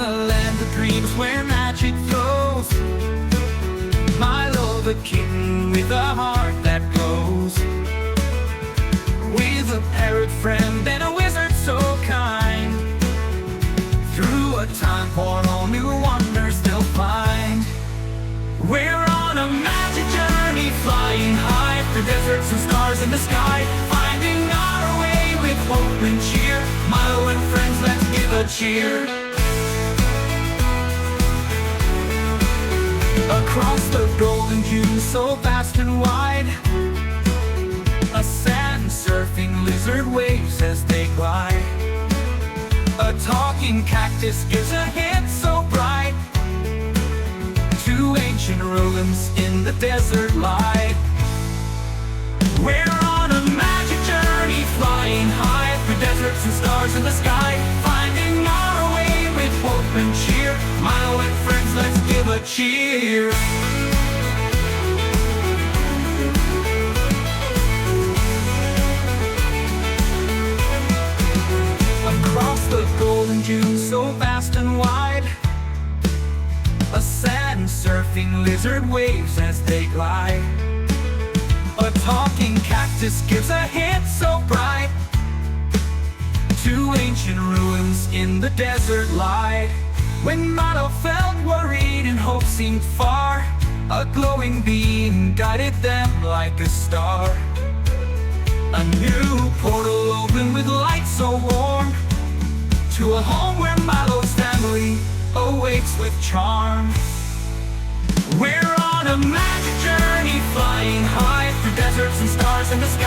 in a land of dreams where magic flows. Milo the kitten with a heart that glows, with a parrot friend and a wizard so kind. Through a time portal, new wonders they'll find. We're on a magic journey, flying high through deserts and stars in the sky, finding our way with hope and cheer. Milo and friends, let's give a cheer. Across the golden dunes so vast and wide, a sand surfing lizard waves as they glide. A talking cactus gives a hint so bright. Two ancient ruins in the desert lie. We're on a magic journey, flying high through deserts and stars in the sky, finding our way with hope and cheer. Milo and friends, let's give a cheer. Across the golden dunes so vast and wide, a sand surfing lizard waves as they glide. A talking cactus gives a hint so bright. Two ancient ruins in the desert lie. When Milo felt worried and hope seemed far, a glowing beam guided them like a star. A new portal opened with light so warm, to a home where Milo's family awaits with charm. We're on a magic journey, flying high through deserts and stars in the sky.